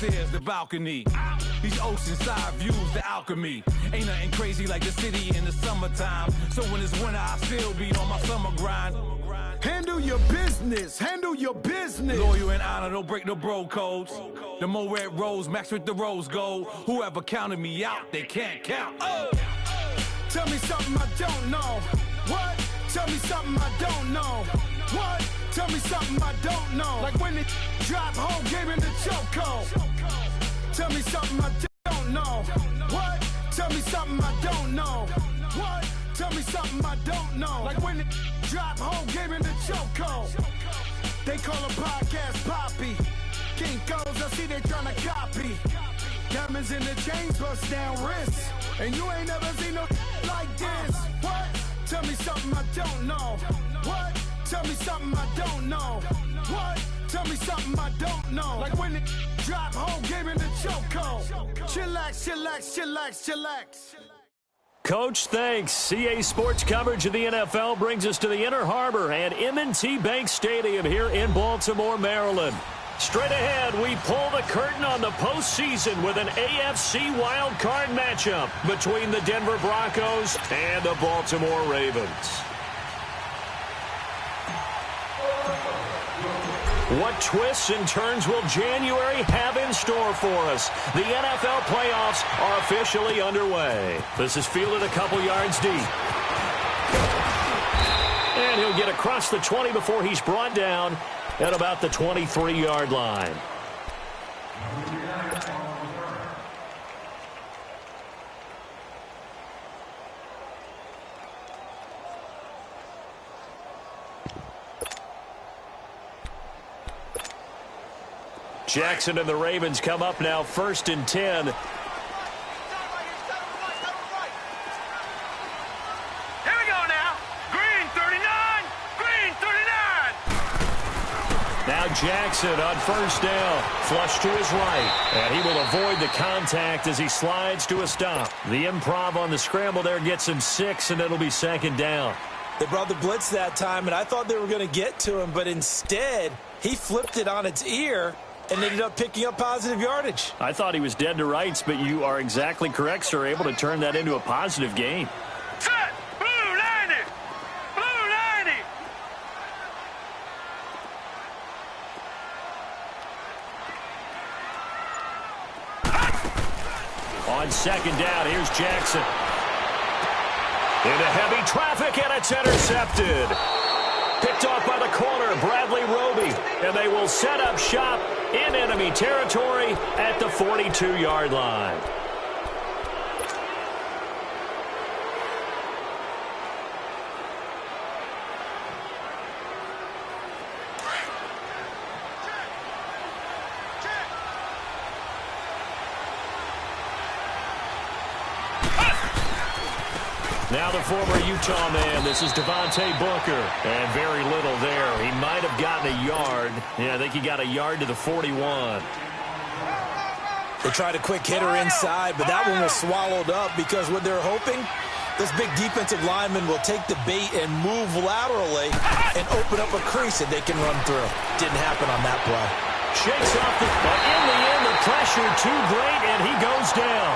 upstairs, the balcony. These oceanside views, the alchemy. Ain't nothing crazy like the city in the summertime. So when it's winter, I still be on my summer grind. Handle your business. Handle your business. Loyal and honor, don't break the bro codes. The more red rose, max with the rose gold. Whoever counted me out, they can't count. Oh. Tell me something I don't know. What? Tell me something I don't know. What? Tell me something I don't know. Like when it drop home, game in the chokehold. Tell me something I don't know. What? Tell me something I don't know. What? Tell me something I don't know. Like when it drop home, game in the chokehold. They call a podcast Poppy. King goes, I see they tryna copy. Diamonds in the chains, bust down wrists. And you ain't never seen no like this. What? Tell me something I don't know. What? Tell me something I don't know. What? Tell me something I don't know. Like when it drop home, game in the chokehold. Chillax, chillax, chillax, chillax. Coach, thanks. CA Sports coverage of the NFL brings us to the Inner Harbor and M&T Bank Stadium here in Baltimore, Maryland. Straight ahead, we pull the curtain on the postseason with an AFC wildcard matchup between the Denver Broncos and the Baltimore Ravens. What twists and turns will January have in store for us? The NFL playoffs are officially underway. This is fielded a couple yards deep. And he'll get across the 20 before he's brought down at about the 23-yard line. Jackson and the Ravens come up now, 1st and 10. Here we go now. Green 39. Green 39. Now Jackson on 1st down. Flush to his right. And he will avoid the contact as he slides to a stop. The improv on the scramble there gets him 6, and it'll be 2nd down. They brought the blitz that time, and I thought they were going to get to him, but instead he flipped it on its ear and ended up picking up positive yardage. I thought he was dead to rights, but you are exactly correct, sir. Able to turn that into a positive gain. Set. Blue 90. Blue 90. On 2nd down, here's Jackson. Into heavy traffic, and it's intercepted. Picked off by the corner, Bradley Roby. And they will set up shop in enemy territory at the 42-yard line. Now the former Utah man, this is Devontae Booker. And very little there. He might have gotten a yard. Yeah, I think he got a yard to the 41. They tried a quick hitter inside, but that one was swallowed up because what they're hoping, this big defensive lineman will take the bait and move laterally and open up a crease that they can run through. Didn't happen on that play. Shakes off the, but in the end, the pressure too great, and he goes down.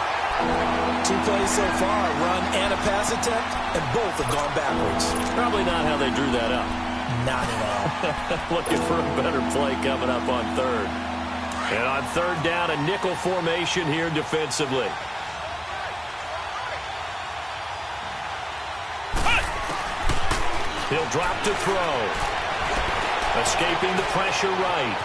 2 plays so far, run and a pass attempt, and both have gone backwards. Probably not how they drew that up. Not at all. Looking for a better play coming up on 3rd. And on 3rd down, a nickel formation here defensively. He'll drop to throw. Escaping the pressure right.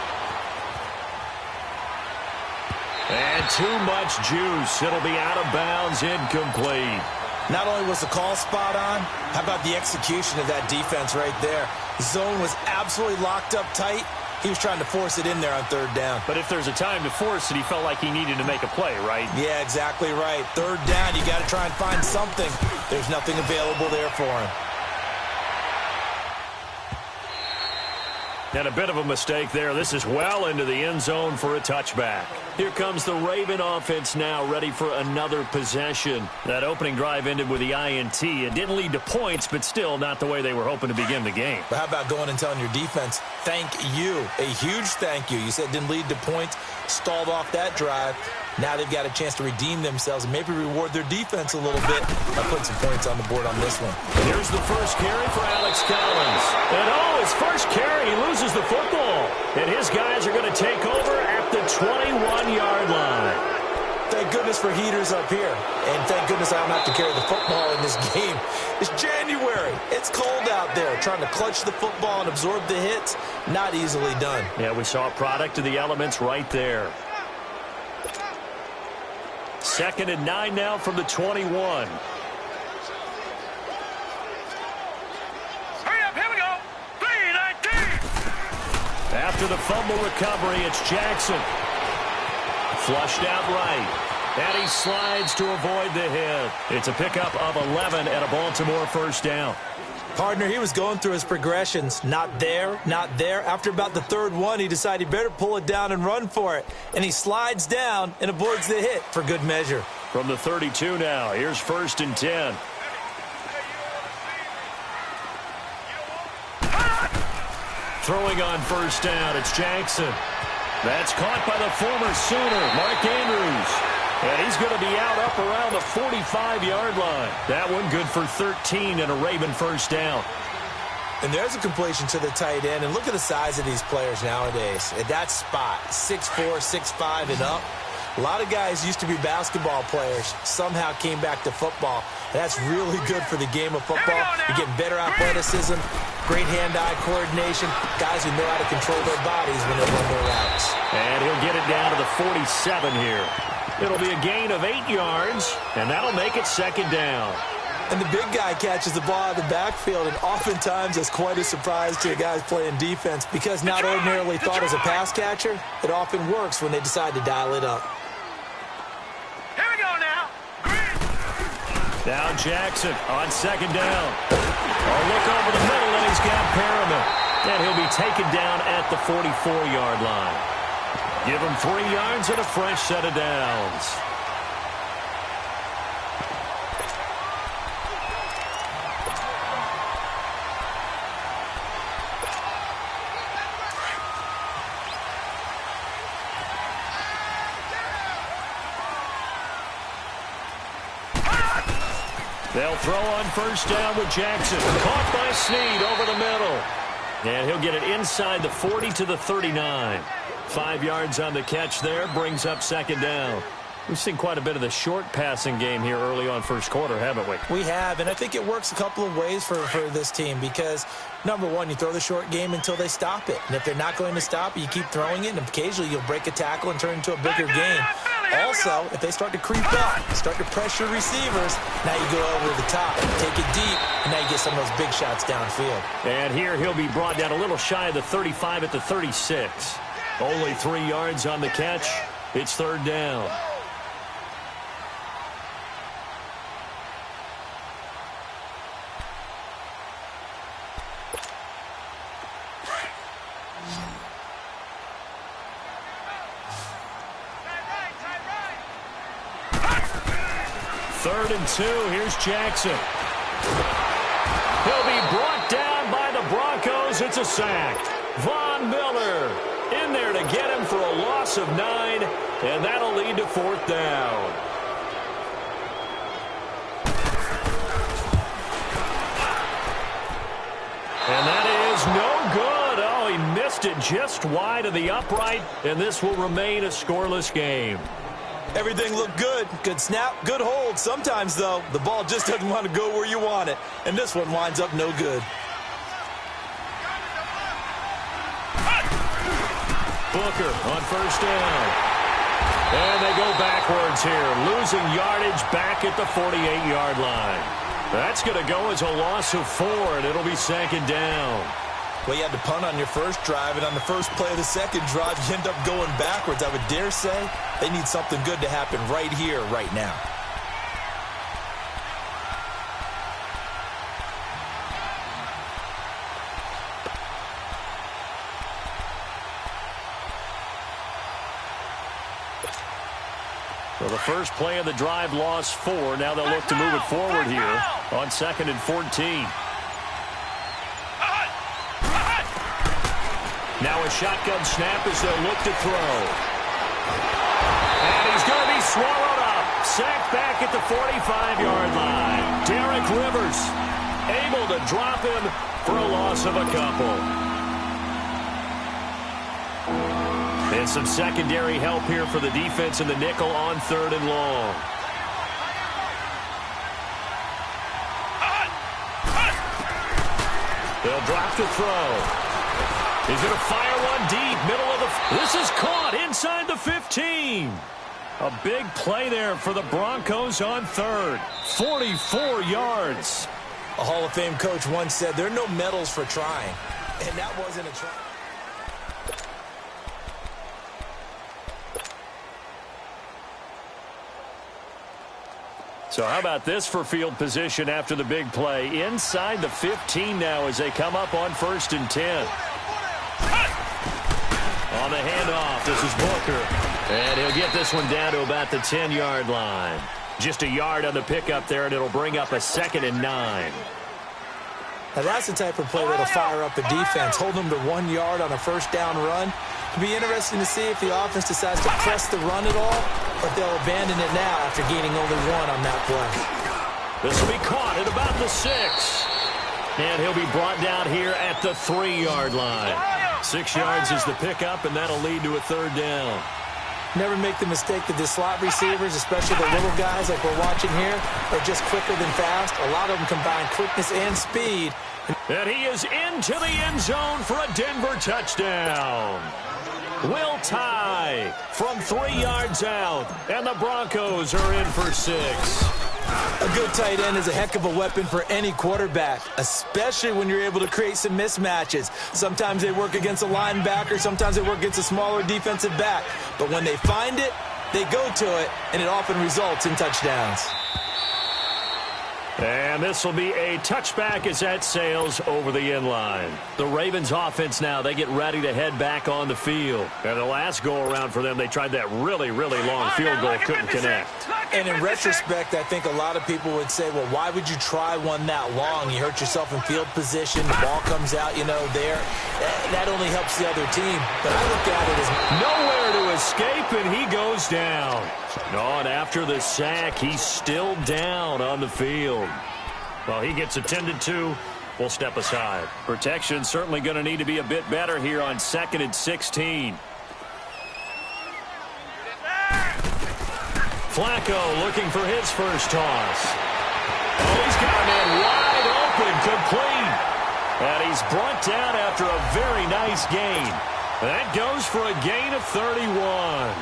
And too much juice. It'll be out of bounds, incomplete. Not only was the call spot on, how about the execution of that defense right there? The zone was absolutely locked up tight. He was trying to force it in there on 3rd down. But if there's a time to force it, he felt like he needed to make a play, right? Yeah, exactly right. 3rd down, you got to try and find something. There's nothing available there for him. And a bit of a mistake there. This is well into the end zone for a touchback. Here comes the Raven offense now, ready for another possession. That opening drive ended with the INT. It didn't lead to points, but still not the way they were hoping to begin the game. But how about going and telling your defense, thank you, a huge thank you. You said it didn't lead to points. stalled off that drive. Now they've got a chance to redeem themselves and maybe reward their defense a little bit by putting some points on the board on this one. Here's the first carry for Alex Collins. And his first carry, he loses the football. And his guys are going to take over at the 21-yard line. Thank goodness for heaters up here. And thank goodness I don't have to carry the football in this game. It's January. It's cold out there. Trying to clutch the football and absorb the hits, not easily done. Yeah, we saw a product of the elements right there. 2nd and 9 now from the 21. Hurry up, here we go. 3-19. After the fumble recovery, it's Jackson. Flushed out right. And he slides to avoid the hit. It's a pickup of 11 and a Baltimore first down. Partner, he was going through his progressions. Not there, not there. After about the third one, he decided he better pull it down and run for it. And he slides down and avoids the hit for good measure. From the 32 now, here's 1st and 10. Throwing on first down, it's Jackson. That's caught by the former Sooner, Mark Andrews. And he's going to be out up around the 45-yard line. That one good for 13 and a Raven first down. And there's a completion to the tight end. And look at the size of these players nowadays. At that spot, 6'4", 6'5", and up. A lot of guys used to be basketball players, somehow came back to football. And that's really good for the game of football. You're getting better athleticism, great hand-eye coordination, guys who know how to control their bodies when they run their routes. And he'll get it down to the 47 here. It'll be a gain of 8 yards, and that'll make it 2nd down. And the big guy catches the ball out of the backfield, and oftentimes that's quite a surprise to the guys playing defense because not ordinarily thought as a pass catcher, it often works when they decide to dial it up. Here we go now. Now Jackson on 2nd down. A look over the middle, and he's got Perriman. And he'll be taken down at the 44-yard line. Give him 3 yards and a fresh set of downs. They'll throw on first down with Jackson. Caught by Snead over the middle. And he'll get it inside the 40 to the 39. 5 yards on the catch there, brings up 2nd down. We've seen quite a bit of the short passing game here early on first quarter, haven't we? We have, and I think it works a couple of ways for this team because, number one, you throw the short game until they stop it. And if they're not going to stop it, you keep throwing it, and occasionally you'll break a tackle and turn it into a bigger game. Also, if they start to creep up, start to pressure receivers, now you go over the top, take it deep, and now you get some of those big shots downfield. And here he'll be brought down a little shy of the 35 at the 36. Only 3 yards on the catch. It's 3rd down. Third and 2. Here's Jackson. He'll be brought down by the Broncos. It's a sack. Von Miller in there to get him for a loss of 9, and that'll lead to 4th down. And that is no good. Oh, he missed it just wide of the upright, and this will remain a scoreless game. Everything looked good. Good snap, good hold. Sometimes, though, the ball just doesn't want to go where you want it, and this one winds up no good. Booker on first down. And they go backwards here, losing yardage back at the 48-yard line. That's going to go as a loss of 4, and it'll be 2nd down. Well, you had to punt on your first drive, and on the first play of the second drive, you end up going backwards. I would dare say they need something good to happen right here, right now. So the first play of the drive lost 4. Now they'll look to move it forward here on 2nd and 14. Now a shotgun snap as they'll look to throw. sacked back at the 45-yard line. Derek Rivers able to drop him for a loss of a couple. And some secondary help here for the defense in the nickel on 3rd and long. They'll drop to throw. He's going to fire one deep, middle of the... This is caught inside the 15. A big play there for the Broncos on 3rd. 44 yards. A Hall of Fame coach once said, there are no medals for trying. And that wasn't a try. So how about this for field position after the big play? Inside the 15 now as they come up on 1st and 10. On the handoff, this is Booker. And he'll get this one down to about the 10-yard line. Just a yard on the pickup there, and it'll bring up a 2nd and 9. Now that's the type of play that'll fire up a defense. Hold them to 1 yard on a first down run. It'll be interesting to see if the offense decides to press the run at all, or if they'll abandon it now after gaining only 1 on that play. This will be caught at about the 6. And he'll be brought down here at the 3-yard line. 6 yards is the pickup, and that'll lead to a 3rd down. Never make the mistake that the slot receivers, especially the little guys like we're watching here, are just quicker than fast. A lot of them combine quickness and speed. And he is into the end zone for a Denver touchdown. Will tie from 3 yards out, and the Broncos are in for 6. A good tight end is a heck of a weapon for any quarterback, especially when you're able to create some mismatches. Sometimes they work against a linebacker, sometimes they work against a smaller defensive back. But when they find it, they go to it, and it often results in touchdowns. And this will be a touchback as that sails over the end line. The Ravens offense now, they get ready to head back on the field. And the last go-around for them, they tried that really, really long field goal, couldn't connect. And in retrospect, I think a lot of people would say, well, why would you try one that long? You hurt yourself in field position, the ball comes out, there. That only helps the other team. But I look at it as nowhere to escape, and he goes down. No, and after the sack, he's still down on the field. Well, he gets attended to. We'll step aside. Protection certainly going to need to be a bit better here on 2nd and 16. Flacco looking for his first toss. Oh, he's got a man wide open, complete. And he's brought down after a very nice gain. That goes for a gain of 31.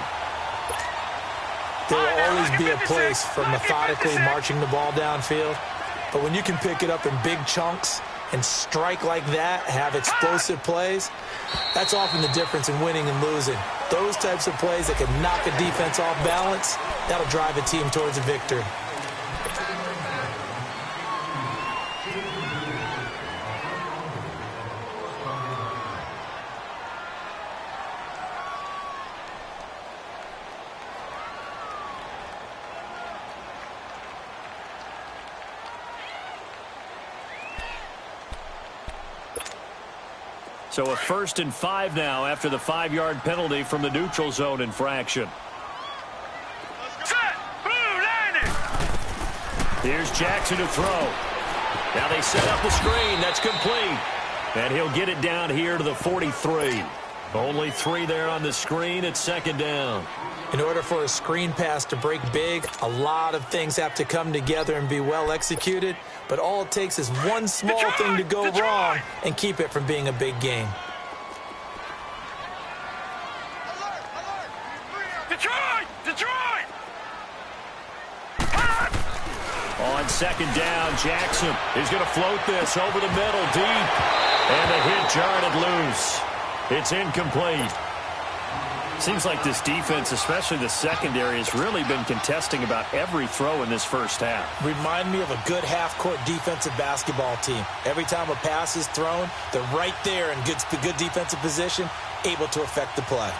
There will always be a place for methodically marching the ball downfield. But when you can pick it up in big chunks and strike like that, have explosive plays, that's often the difference in winning and losing. Those types of plays that can knock a defense off balance, that'll drive a team towards a victory. So a 1st and 5 now after the 5-yard penalty from the neutral zone infraction. Here's Jackson to throw. Now they set up the screen. That's complete. And he'll get it down here to the 43. Only 3 there on the screen. It's 2nd down. In order for a screen pass to break big, a lot of things have to come together and be well executed. But all it takes is one small thing to go wrong and keep it from being a big game. On 2nd down, Jackson is going to float this over the middle deep. And the hit jarred it loose. It's incomplete. Seems like this defense, especially the secondary, has really been contesting about every throw in this first half. Remind me of a good half-court defensive basketball team. Every time a pass is thrown, they're right there in good defensive position, able to affect the play.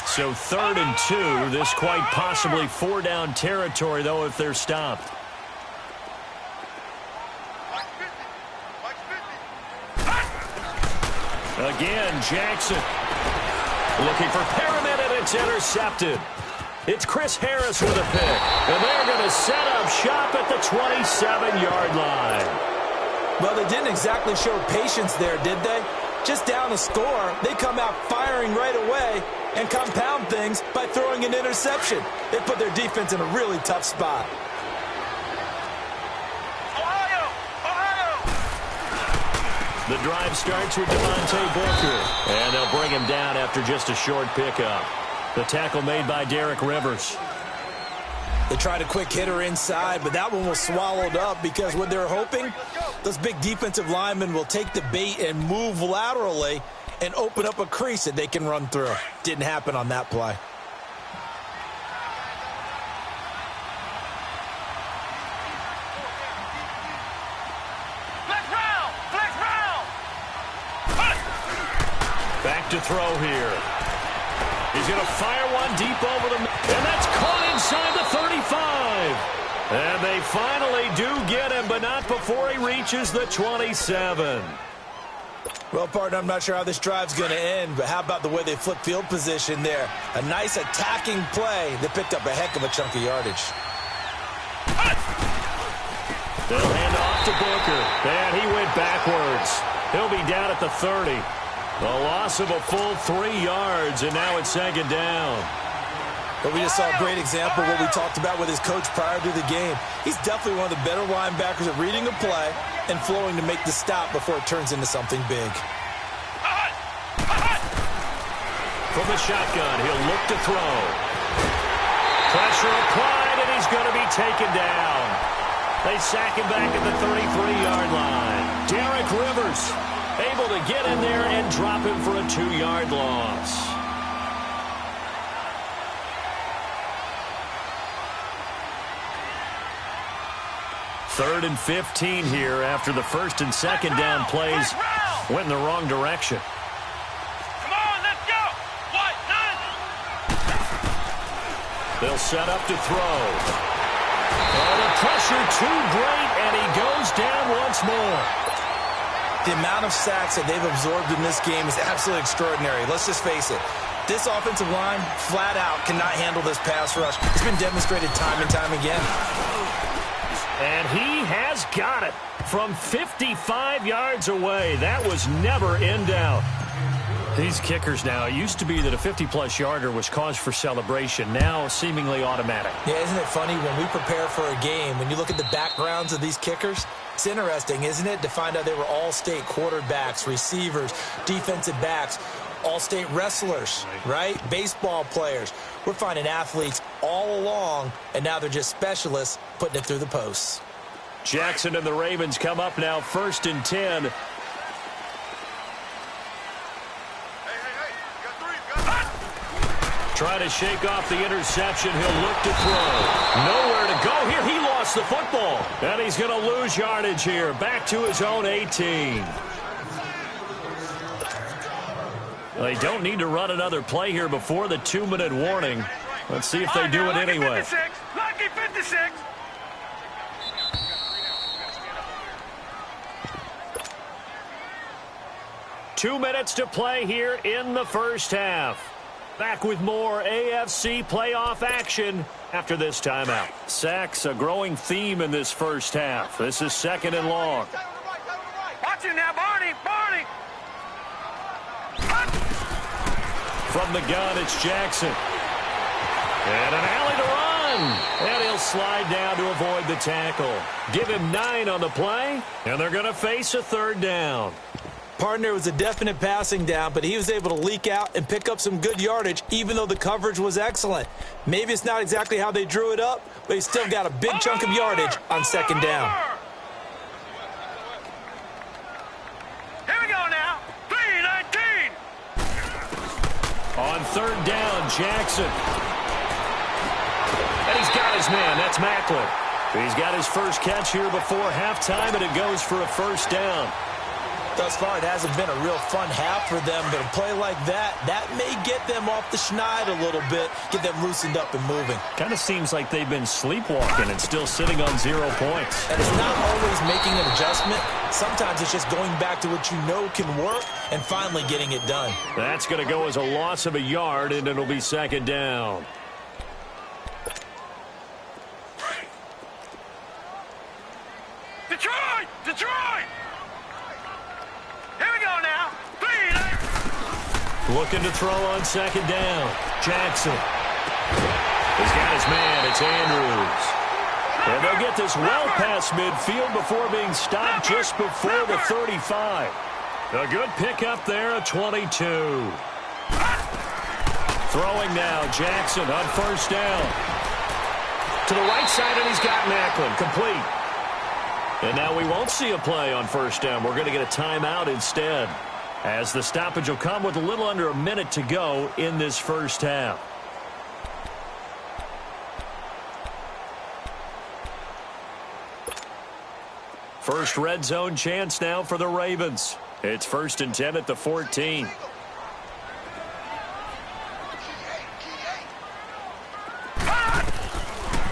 So 3rd and 2. This quite possibly 4-down territory, though, if they're stopped. Again, Jackson. Looking for Perriman, and it's intercepted. It's Chris Harris with a pick. And they're going to set up shop at the 27-yard line. Well, they didn't exactly show patience there, did they? Just down a score, they come out firing right away and compound things by throwing an interception. They put their defense in a really tough spot. The drive starts with Devontae Booker, and they'll bring him down after just a short pickup. The tackle made by Derek Rivers. They tried a quick hitter inside, but that one was swallowed up because what they're hoping, those big defensive linemen will take the bait and move laterally and open up a crease that they can run through. Didn't happen on that play. Back to throw here. He's going to fire one deep over the... And that's caught inside the 35. And they finally do get him, but not before he reaches the 27. Well, partner, I'm not sure how this drive's going to end, but how about the way they flip field position there? A nice attacking play that picked up a heck of a chunk of yardage. They'll hand off to Booker. And he went backwards. He'll be down at the 30. A loss of a full 3 yards, and now it's second down. But we just saw a great example of what we talked about with his coach prior to the game. He's definitely one of the better linebackers at reading a play and flowing to make the stop before it turns into something big. From the shotgun, he'll look to throw. Pressure applied, and he's going to be taken down. They sack him back at the 33-yard line. Derek Rivers able to get in there and drop him for a 2-yard loss. Third and 15 here after the first and second down plays went in the wrong direction. Come on, let's go. What? None. They'll set up to throw. Oh, the pressure too great, and he goes down once more. The amount of sacks that they've absorbed in this game is absolutely extraordinary. Let's just face it. This offensive line, flat out, cannot handle this pass rush. It's been demonstrated time and time again. And he has got it from 55 yards away. That was never in doubt. These kickers now, it used to be that a 50-plus yarder was cause for celebration. Now seemingly automatic. Yeah, isn't it funny when we prepare for a game, when you look at the backgrounds of these kickers, it's interesting, isn't it, to find out they were all-state quarterbacks, receivers, defensive backs, all-state wrestlers, right? Baseball players. We're finding athletes all along, and now they're just specialists putting it through the posts. Jackson and the Ravens come up now, 1st and 10. Trying to shake off the interception. He'll look to throw. Nowhere to go here. He lost the football. And he's going to lose yardage here. Back to his own 18. They don't need to run another play here before the 2-minute warning. Let's see if they do it anyway. 56. Lucky 56. Two minutes to play here in the first half. Back with more AFC playoff action after this timeout. Sacks, a growing theme in this first half. This is 2nd and long. Watch it now, Barney. Barney. From the gun, it's Jackson. And an alley to run. And he'll slide down to avoid the tackle. Give him 9 on the play, and they're going to face a 3rd down. Partner, was a definite passing down, but he was able to leak out and pick up some good yardage, even though the coverage was excellent. Maybe it's not exactly how they drew it up, but he still got a big chunk of yardage on 2nd down. Here we go now. 3-19. On 3rd down, Jackson. And he's got his man. That's Macklin. He's got his first catch here before halftime, and it goes for a 1st down. Thus far, it hasn't been a real fun half for them, but a play like that may get them off the schneid a little bit, get them loosened up and moving. Kind of seems like they've been sleepwalking and still sitting on 0 points. And it's not always making an adjustment. Sometimes it's just going back to what you know can work and finally getting it done. That's going to go as a loss of a yard, and it'll be second down. Detroit! Detroit! Here we go now. Looking to throw on second down. Jackson. He's got his man. It's Andrews. And they'll get this well past midfield before being stopped just before the 35. A good pickup there at 22. Throwing now, Jackson on first down. To the right side, and he's got Macklin. Complete. And now we won't see a play on first down. We're going to get a timeout instead, as the stoppage will come with a little under a minute to go in this first half. First red zone chance now for the Ravens. It's 1st and 10 at the 14.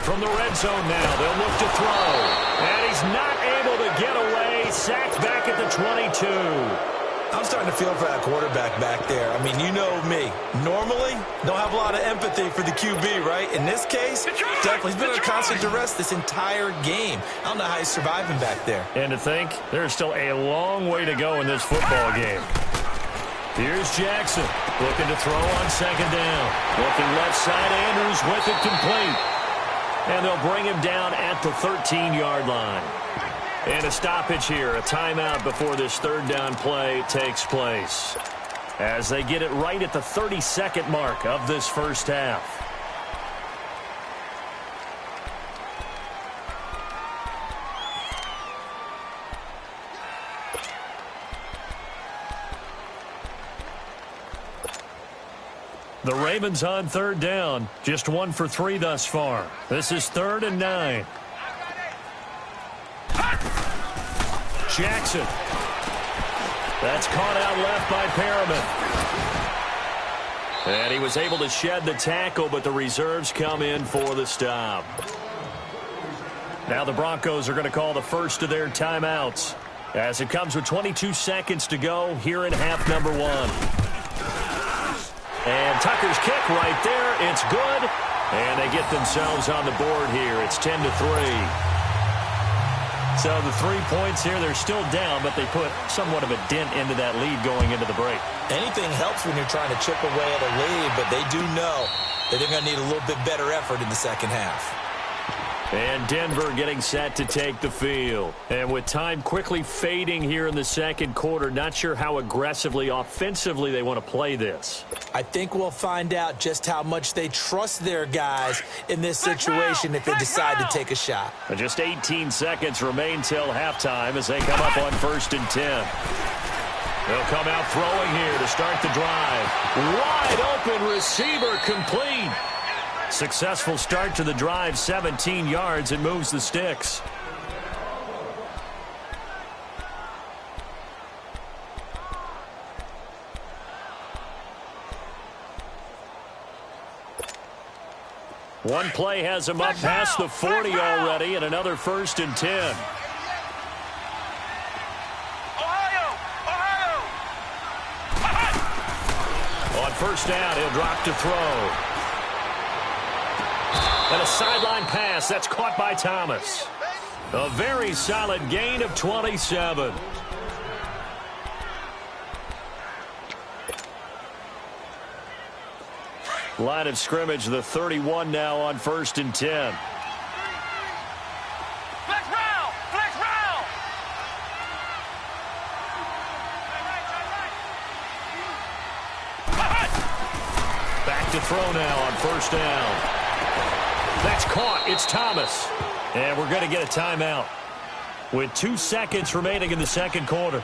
From the red zone now, they'll look to throw. And he's not able to get away. Sacked back at the 22. I'm starting to feel for that quarterback back there. I mean, you know me. Normally, don't have a lot of empathy for the QB, right? In this case, definitely. He's been under constant duress this entire game. I don't know how he's surviving back there. And to think, there's still a long way to go in this football game. Here's Jackson, looking to throw on second down. Looking left side, Andrews with it complete. And they'll bring him down at the 13-yard line. And a stoppage here, a timeout before this third down play takes place, as they get it right at the 30-second mark of this first half. The Ravens on third down, just 1 for 3 thus far. This is 3rd and 9. Jackson. That's caught out left by Perriman. And he was able to shed the tackle, but the reserves come in for the stop. Now the Broncos are going to call the first of their timeouts, as it comes with 22 seconds to go here in half number 1. And Tucker's kick right there. It's good. And they get themselves on the board here. It's 10-3. So the 3 points here, they're still down, but they put somewhat of a dent into that lead going into the break. Anything helps when you're trying to chip away at a lead, but they do know that they're going to need a little bit better effort in the second half. And Denver getting set to take the field. And with time quickly fading here in the second quarter, not sure how aggressively, offensively they want to play this. I think we'll find out just how much they trust their guys in this situation if they decide to take a shot. And just 18 seconds remain till halftime as they come up on 1st and 10. They'll come out throwing here to start the drive. Wide open receiver complete. Successful start to the drive, 17 yards, and moves the sticks. One play has him up past the 40 already, and another 1st and 10. On first down, he'll drop to throw. And a sideline pass that's caught by Thomas. A very solid gain of 27. Line of scrimmage, the 31 now on 1st and 10. Flex round! Flex round! Back to throw now on first down. That's caught. It's Thomas. And we're going to get a timeout with 2 seconds remaining in the second quarter.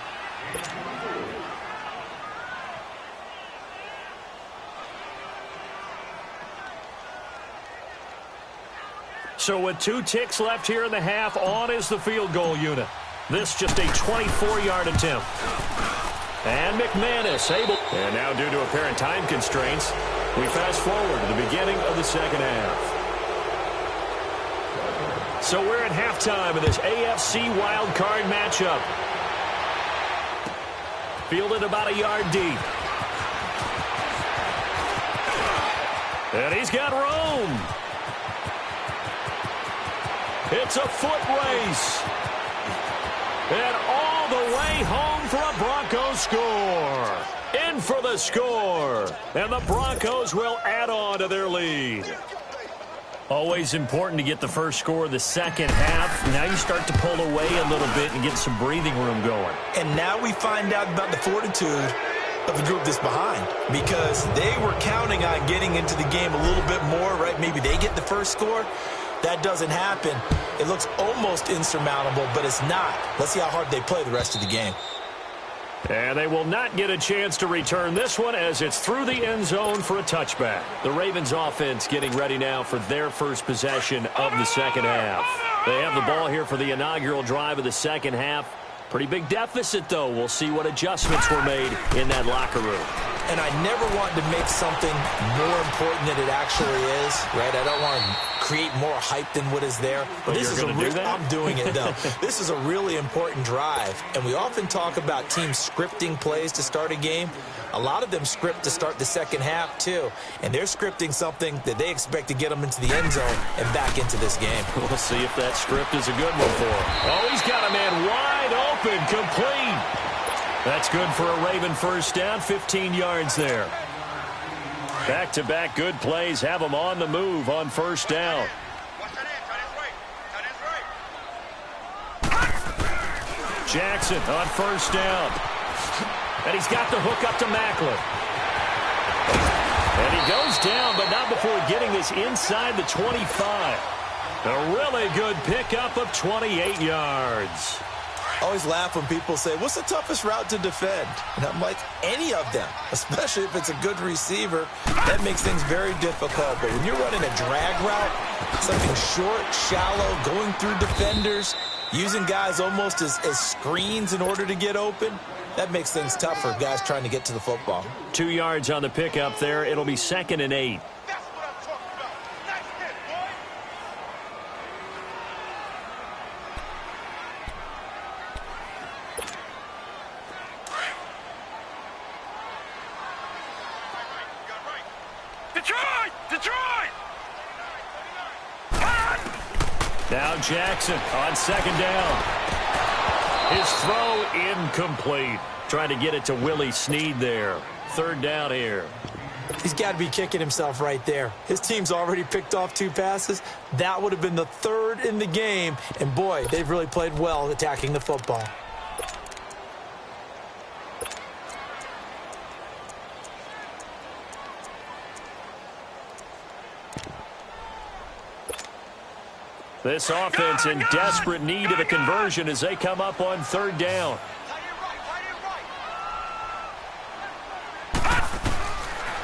So with 2 ticks left here in the half, on is the field goal unit. This just a 24-yard attempt. And McManus able. And now due to apparent time constraints, we fast forward to the beginning of the second half. So we're at halftime of this AFC wildcard matchup. Fielded about a yard deep. And he's got room. It's a foot race. And all the way home for a Broncos score. In for the score. And the Broncos will add on to their lead. Always important to get the first score of the second half. Now you start to pull away a little bit and get some breathing room going. And now we find out about the fortitude of the group that's behind, because they were counting on getting into the game a little bit more, right? Maybe they get the first score. That doesn't happen. It looks almost insurmountable, but it's not. Let's see how hard they play the rest of the game. And they will not get a chance to return this one as it's through the end zone for a touchback. The Ravens offense getting ready now for their first possession of the second half. They have the ball here for the inaugural drive of the second half. Pretty big deficit, though. We'll see what adjustments were made in that locker room. And I never want to make something more important than it actually is, right? I don't want to create more hype than what is there. But this is I'm doing it, though. This is a really important drive. And we often talk about teams scripting plays to start a game. A lot of them script to start the second half, too. And they're scripting something that they expect to get them into the end zone and back into this game. We'll see if that script is a good one for him. Oh, he's got a man wide open, complete. That's good for a Raven first down, 15 yards there. Back-to-back good plays have them on the move on first down. Jackson on first down. And he's got the hook up to Macklin. And he goes down, but not before getting this inside the 25. A really good pickup of 28 yards. I always laugh when people say, what's the toughest route to defend? And I'm like, any of them, especially if it's a good receiver. That makes things very difficult. But when you're running a drag route, something short, shallow, going through defenders, using guys almost as screens in order to get open, that makes things tough for guys trying to get to the football. 2 yards on the pickup there. It'll be 2nd and 8. Now Jackson on second down. His throw incomplete. Trying to get it to Willie Snead there. 3rd down here. He's got to be kicking himself right there. His team's already picked off 2 passes. That would have been the 3rd in the game. And, boy, they've really played well attacking the football. This offense in desperate need of a conversion as they come up on 3rd down.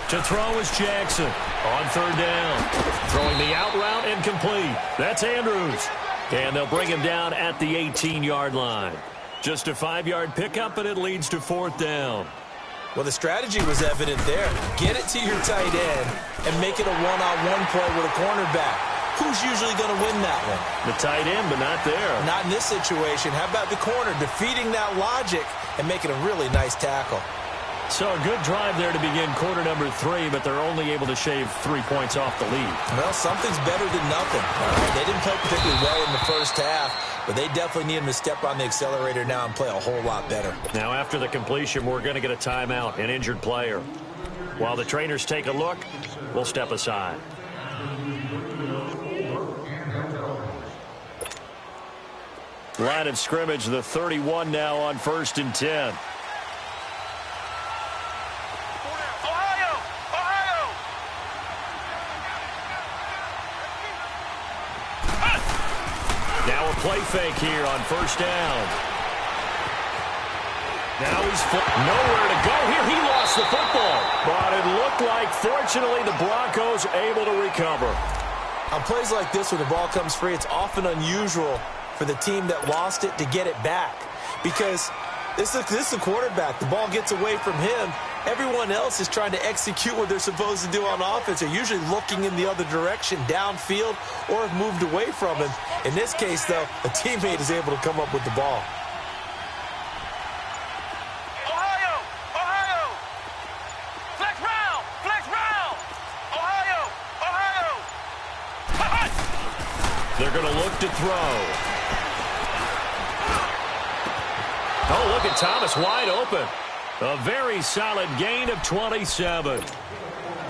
To throw is Jackson on 3rd down. Throwing the out route and complete. That's Andrews. And they'll bring him down at the 18-yard line. Just a 5-yard pickup, and it leads to 4th down. Well, the strategy was evident there. Get it to your tight end and make it a one-on-one play with a cornerback. Who's usually going to win that one? The tight end, but not there. Not in this situation. How about the corner defeating that logic and making a really nice tackle? So a good drive there to begin quarter number 3, but they're only able to shave 3 points off the lead. Well, something's better than nothing. They didn't play particularly well in the first half, but they definitely need them to step on the accelerator now and play a whole lot better. Now, after the completion, we're going to get a timeout, an injured player. While the trainers take a look, we'll step aside. Line of scrimmage, the 31 now on 1st and 10. Now a play fake here on 1st down. Now he's nowhere to go here. He lost the football. But it looked like, fortunately, the Broncos able to recover. On plays like this where the ball comes free, it's often unusual for the team that lost it to get it back. Because this is a quarterback. The ball gets away from him. Everyone else is trying to execute what they're supposed to do on offense. They're usually looking in the other direction, downfield, or have moved away from him. In this case, though, a teammate is able to come up with the ball. They're going to look to throw. Oh, look at Thomas wide open. A very solid gain of 27.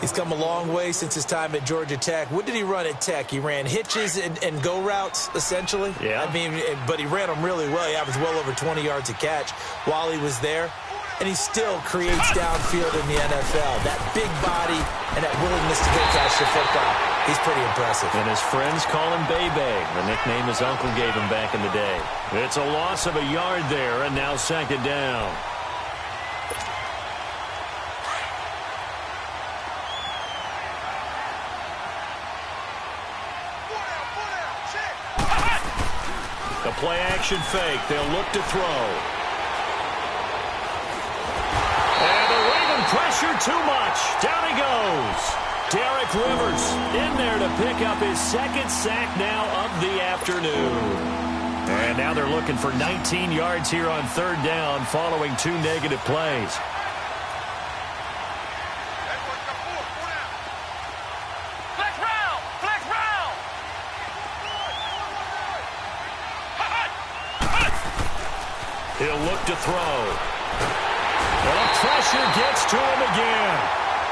He's come a long way since his time at Georgia Tech. What did he run at Tech? He ran hitches and go routes, essentially. Yeah. I mean, but he ran them really well. He averaged well over 20 yards a catch while he was there. And he still creates downfield in the NFL. That big body and that willingness to go catch the football. He's pretty impressive. And his friends call him Bebe, the nickname his uncle gave him back in the day. It's a loss of a yard there, and now second down. The play-action fake. They'll look to throw. And the Raven pressure too much. Down he goes. Derek Rivers in there to pick up his second sack now of the afternoon. And now they're looking for 19 yards here on third down following 2 negative plays. He'll look to throw. And the pressure gets to him again.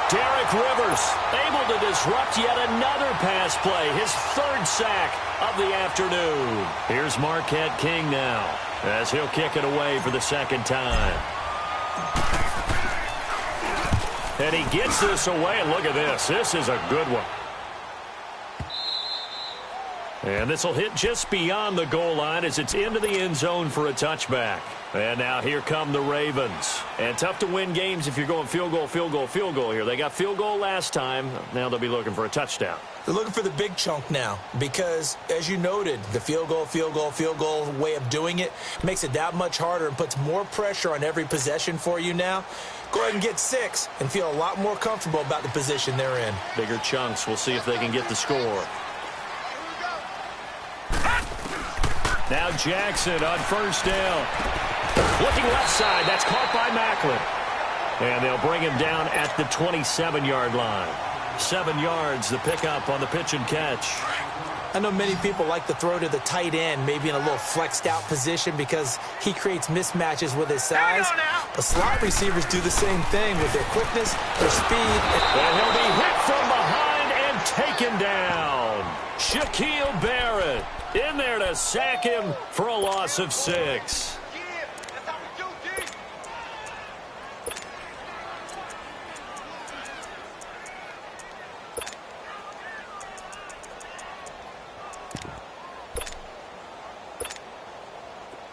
Derek Rivers able to disrupt yet another pass play. His third sack of the afternoon. Here's Marquette King now as he'll kick it away for the second time. And he gets this away. And look at this. This is a good one. And this will hit just beyond the goal line as it's into the end zone for a touchback. And now here come the Ravens. And tough to win games if you're going field goal, field goal, field goal here. They got field goal last time. Now they'll be looking for a touchdown. They're looking for the big chunk now because, as you noted, the field goal, field goal, field goal way of doing it makes it that much harder and puts more pressure on every possession for you now. Go ahead and get 6 and feel a lot more comfortable about the position they're in. Bigger chunks. We'll see if they can get the score. Now Jackson on first down. Looking left side. That's caught by Macklin. And they'll bring him down at the 27-yard line. 7 yards, the pickup on the pitch and catch. I know many people like to throw to the tight end, maybe in a little flexed out position because he creates mismatches with his size. But slot receivers do the same thing with their quickness, their speed. And he'll be hit from behind and taken down. Shaquille Barrett in there to sack him for a loss of 6.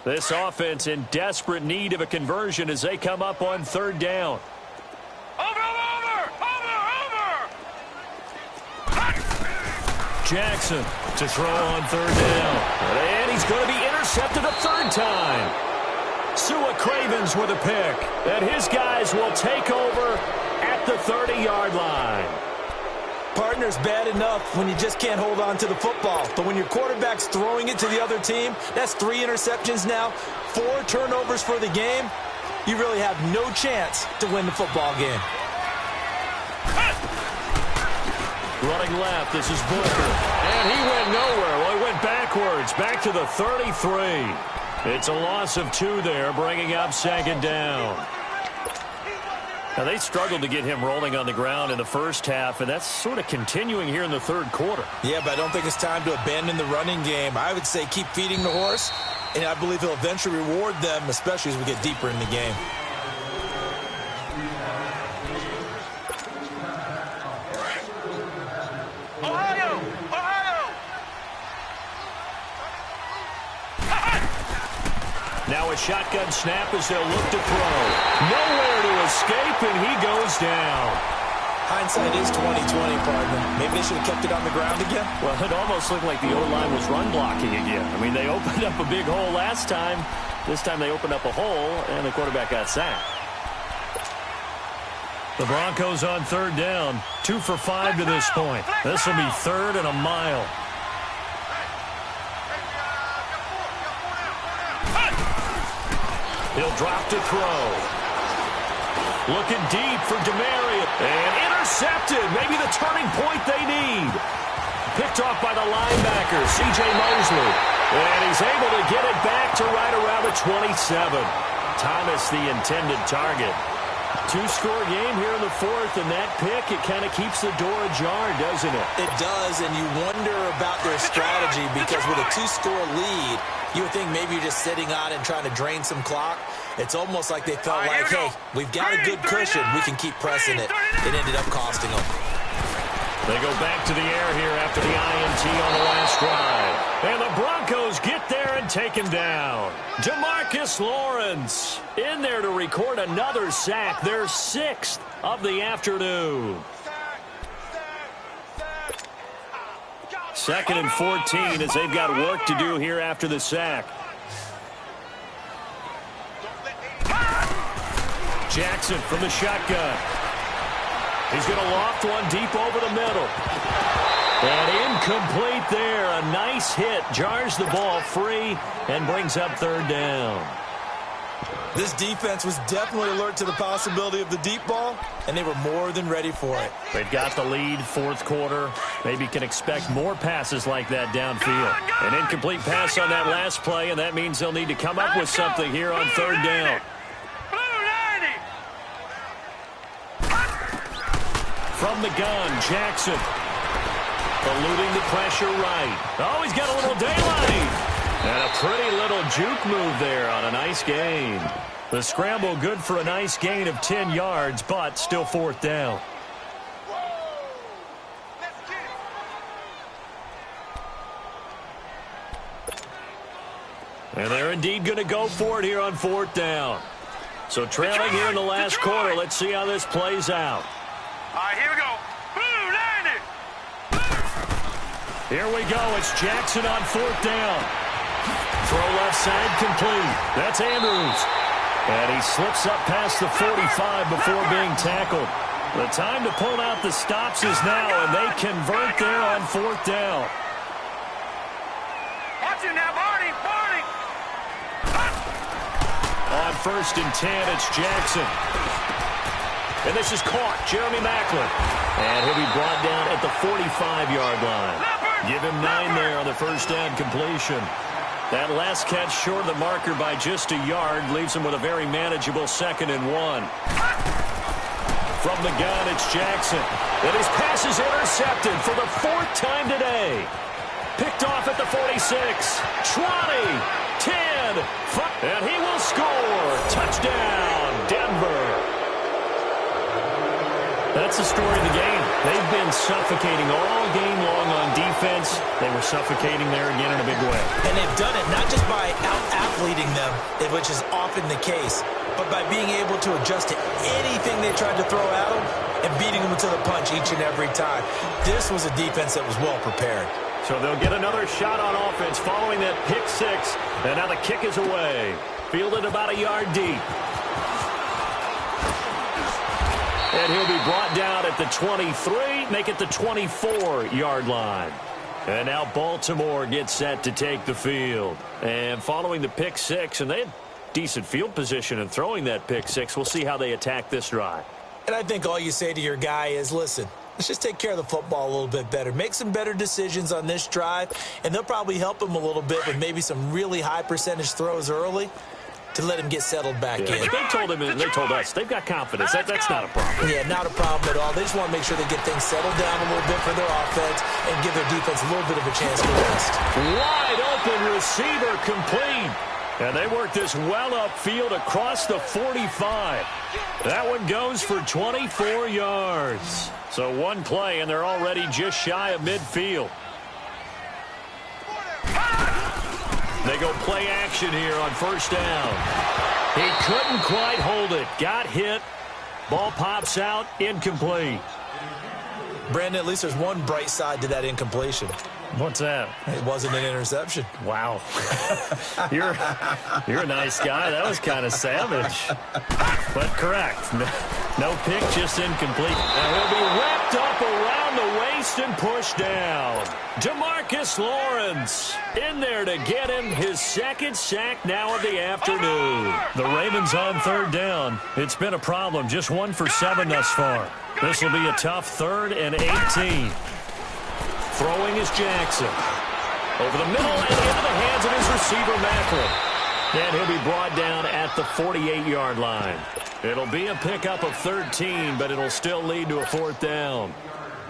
This offense in desperate need of a conversion as they come up on third down. Jackson to throw on third down. And he's going to be intercepted a third time. Sua Cravens with a pick. And his guys will take over at the 30-yard line. Partner's bad enough when you just can't hold on to the football. But when your quarterback's throwing it to the other team, that's 3 interceptions now, 4 turnovers for the game. You really have no chance to win the football game. Running left, this is Booker. And he went nowhere. Well, he went backwards, back to the 33. It's a loss of 2 there, bringing up second down. Now, they struggled to get him rolling on the ground in the first half, and that's sort of continuing here in the third quarter. Yeah, but I don't think it's time to abandon the running game. I would say keep feeding the horse, and I believe he'll eventually reward them, especially as we get deeper in the game. Now a shotgun snap as they'll look to throw. Nowhere to escape, and he goes down. Hindsight is 20/20, partner. Maybe they should have kept it on the ground again. Well, it almost looked like the O-line was run blocking again. I mean, they opened up a big hole last time. This time they opened up a hole, and the quarterback got sacked. The Broncos on third down. 2 for 5 to this point. This will be 3rd and a mile. He'll drop to throw. Looking deep for Demarius. And intercepted. Maybe the turning point they need. Picked off by the linebacker, C.J. Mosley. And he's able to get it back to right around the 27. Thomas, the intended target. 2-score game here in the 4th, and that pick, it kind of keeps the door ajar, doesn't it? It does, and you wonder about their strategy because with a 2-score lead, you would think maybe you're just sitting on and trying to drain some clock. It's almost like they felt like, hey, we've got a good cushion. We can keep pressing it. It ended up costing them. They go back to the air here after the INT on the last drive. And the Broncos get there and take him down. Demarcus Lawrence in there to record another sack. Their 6th of the afternoon. 2nd and 14 as they've got work to do here after the sack. Jackson from the shotgun. He's going to loft one deep over the middle. And incomplete there. A nice hit. Jars the ball free and brings up 3rd down. This defense was definitely alert to the possibility of the deep ball, and they were more than ready for it. They've got the lead, 4th quarter. Maybe can expect more passes like that downfield. An incomplete pass on that last play, and that means they'll need to come up with something here on 3rd down. From the gun, Jackson. Eluding the pressure right. Oh, he's got a little daylight. And a pretty little juke move there on a nice gain. The scramble good for a nice gain of 10 yards, but still 4th down. And they're indeed going to go for it here on 4th down. So trailing here in the last quarter, let's see how this plays out. All right, here we go. Here we go. It's Jackson on 4th down. Throw left side complete. That's Andrews. And he slips up past the 45 before being tackled. The time to pull out the stops is now, and they convert there on 4th down. Watch it now, Barney. On 1st and 10, it's Jackson. And this is caught. Jeremy Maclin. And he'll be brought down at the 45-yard line. Give him 9 there on the 1st down completion. That last catch short of the marker by just a yard leaves him with a very manageable 2nd and 1. From the gun, it's Jackson. And his pass is intercepted for the 4th time today. Picked off at the 46. 20, 10, 5, and he will score. Touchdown, Denver. That's the story of the game. They've been suffocating all game long on defense. They were suffocating there again in a big way. And they've done it not just by out-athleting them, which is often the case, but by being able to adjust to anything they tried to throw at them and beating them to the punch each and every time. This was a defense that was well prepared. So they'll get another shot on offense following that pick 6. And now the kick is away. Fielded about a yard deep. And he'll be brought down at the 23, make it the 24-yard line. And now Baltimore gets set to take the field. And following the pick 6, and they had decent field position in throwing that pick 6. We'll see how they attack this drive. And I think all you say to your guy is, listen, let's just take care of the football a little bit better. Make some better decisions on this drive, and they'll probably help him a little bit with maybe some really high percentage throws early to let him get settled back in. But they told him, and they told us, they've got confidence. That's not a problem. Yeah, not a problem at all. They just want to make sure they get things settled down a little bit for their offense and give their defense a little bit of a chance to rest. Wide open receiver complete. And they work this well upfield across the 45. That one goes for 24 yards. So one play, and they're already just shy of midfield. They go play action here on 1st down. He couldn't quite hold it. Got hit. Ball pops out. Incomplete. Brandon, at least there's one bright side to that incompletion. What's that? It wasn't an interception. Wow. You're a nice guy. That was kind of savage. But correct. No pick, just incomplete. And he'll be wrapped up around the waist and pushed down. DeMarcus Lawrence in there to get him his second sack now of the afternoon. The Ravens on third down. It's been a problem. Just 1 for 7 thus far. This will be a tough 3rd and 18. Throwing is Jackson. Over the middle and into the hands of his receiver, Macklin. And he'll be brought down at the 48-yard line. It'll be a pickup of 13, but it'll still lead to a 4th down.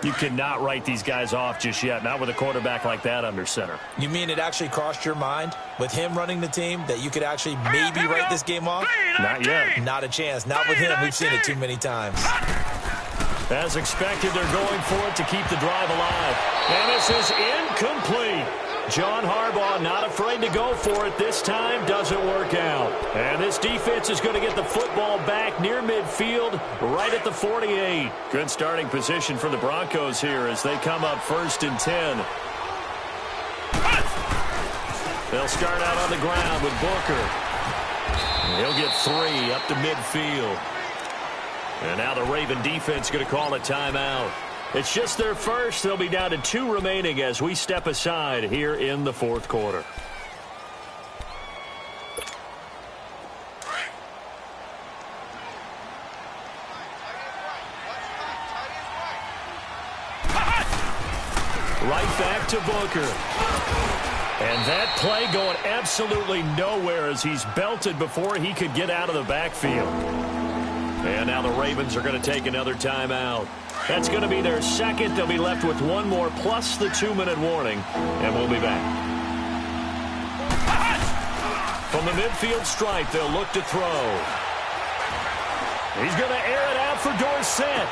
You cannot write these guys off just yet, not with a quarterback like that under center. You mean it actually crossed your mind with him running the team that you could actually maybe write this game off? Not yet. Not a chance. Not with him. We've seen it too many times. As expected, they're going for it to keep the drive alive. And this is incomplete. John Harbaugh not afraid to go for it. This time doesn't work out. And this defense is going to get the football back near midfield, right at the 48. Good starting position for the Broncos here as they come up 1st and 10. They'll start out on the ground with Booker. He'll get 3 up to midfield. And now the Raven defense going to call a timeout. It's just their first. They'll be down to 2 remaining as we step aside here in the 4th quarter. Right back to Booker. And that play going absolutely nowhere as he's belted before he could get out of the backfield. And now the Ravens are going to take another timeout. That's going to be their second. They'll be left with 1 more plus the 2-minute warning. And we'll be back. From the midfield stripe, they'll look to throw. He's going to air it out for Dorsett.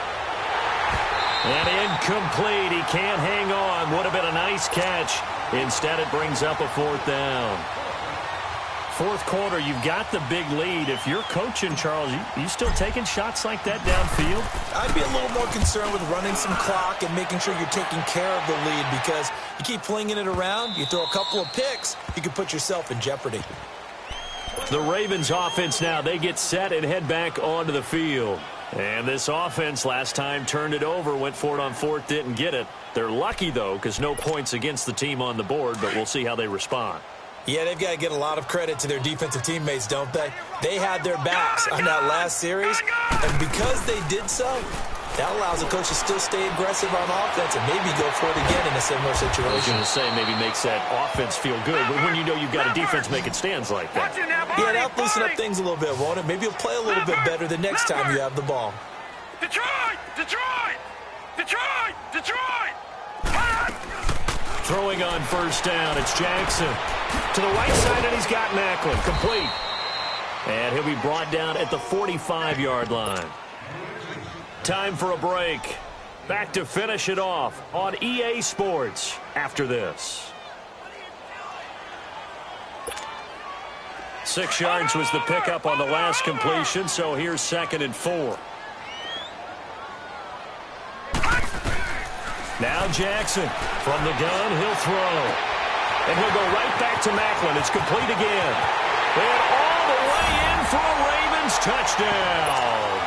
And incomplete. He can't hang on. Would have been a nice catch. Instead, it brings up a 4th down. 4th quarter, you've got the big lead. If you're coaching, Charles, you still taking shots like that downfield? I'd be a little more concerned with running some clock and making sure you're taking care of the lead because you keep flinging it around, you throw a couple of picks, you can put yourself in jeopardy. The Ravens offense now, they get set and head back onto the field. And this offense last time turned it over, went for it on 4th, didn't get it. They're lucky, though, because no points against the team on the board, but we'll see how they respond. Yeah, they've got to get a lot of credit to their defensive teammates, don't they? They had their backs on that last series, and because they did so, that allows the coach to still stay aggressive on offense and maybe go for it again in a similar situation. I was going to say maybe makes that offense feel good, but when you know you've got a defense making stands like that. Yeah, that'll loosen up things a little bit, won't it? Maybe you'll play a little bit better the next time you have the ball. Detroit! Detroit! Detroit! Detroit! Throwing on 1st down, it's Jackson. To the right side, and he's got Macklin. Complete. And he'll be brought down at the 45-yard line. Time for a break. Back to finish it off on EA Sports after this. 6 yards was the pickup on the last completion, so here's 2nd and 4. Now Jackson from the gun, he'll throw. And he'll go right back to Macklin. It's complete again. And all the way in for a Ravens touchdown.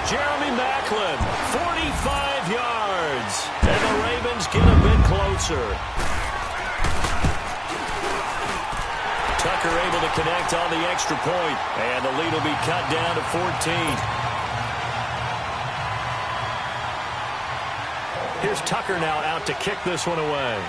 Jeremy Macklin, 45 yards. And the Ravens get a bit closer. Tucker able to connect on the extra point. And the lead will be cut down to 14. Here's Tucker now out to kick this one away.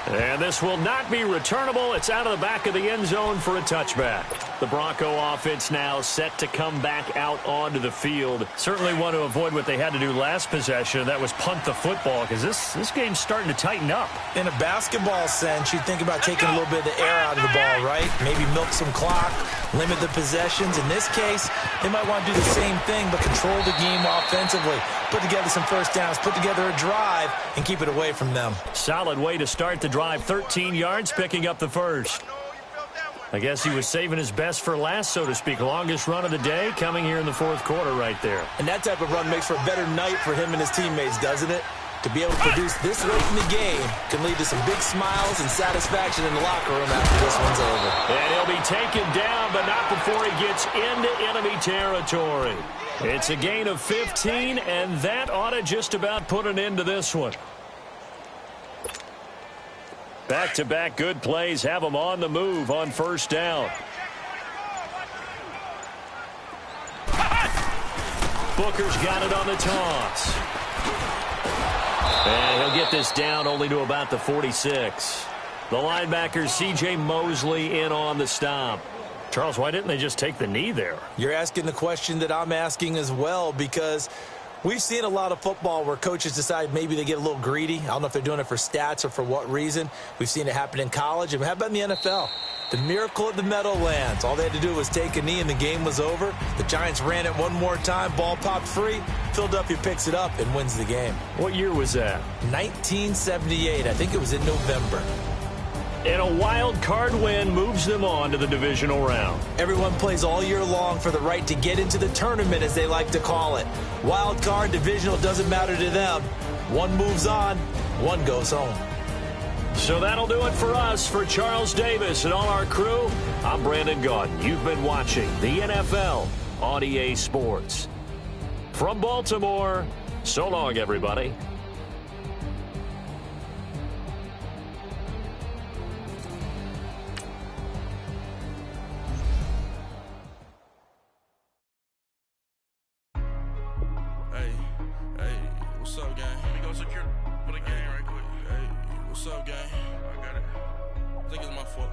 And this will not be returnable. It's out of the back of the end zone for a touchback. The Bronco offense now set to come back out onto the field. Certainly want to avoid what they had to do last possession. That was punt the football because this game's starting to tighten up. In a basketball sense, you think about taking a little bit of the air out of the ball, right? Maybe milk some clock, limit the possessions. In this case, they might want to do the same thing but control the game offensively. Put together some first downs, put together a drive, and keep it away from them. Solid way to start the drive. 13 yards, picking up the first. I guess he was saving his best for last, so to speak. Longest run of the day coming here in the fourth quarter right there. And that type of run makes for a better night for him and his teammates, doesn't it? To be able to produce this late in the game can lead to some big smiles and satisfaction in the locker room after this one's over. And he'll be taken down, but not before he gets into enemy territory. It's a gain of 15, and that ought to just about put an end to this one. Back-to-back good plays have them on the move on first down. Booker's got it on the toss. And he'll get this down only to about the 46. The linebacker, C.J. Mosley, in on the stop. Charles, why didn't they just take the knee there? You're asking the question that I'm asking as well, because we've seen a lot of football where coaches decide maybe they get a little greedy. I don't know if they're doing it for stats or for what reason. We've seen it happen in college. And how about in the NFL? The miracle of the Meadowlands. All they had to do was take a knee and the game was over. The Giants ran it one more time. Ball popped free. Philadelphia picks it up and wins the game. What year was that? 1978. I think it was in November. And a wild card win moves them on to the divisional round. Everyone plays all year long for the right to get into the tournament, as they like to call it. Wild card, divisional, doesn't matter to them. One moves on, one goes home. So that'll do it for us. For Charles Davis and all our crew, I'm Brandon Gaudin. You've been watching the NFL on EA Sports. From Baltimore, so long, everybody. Hey, what's up, gang? Let me go secure for the game right quick. Hey, what's up, gang? I got it. I think it's my fault.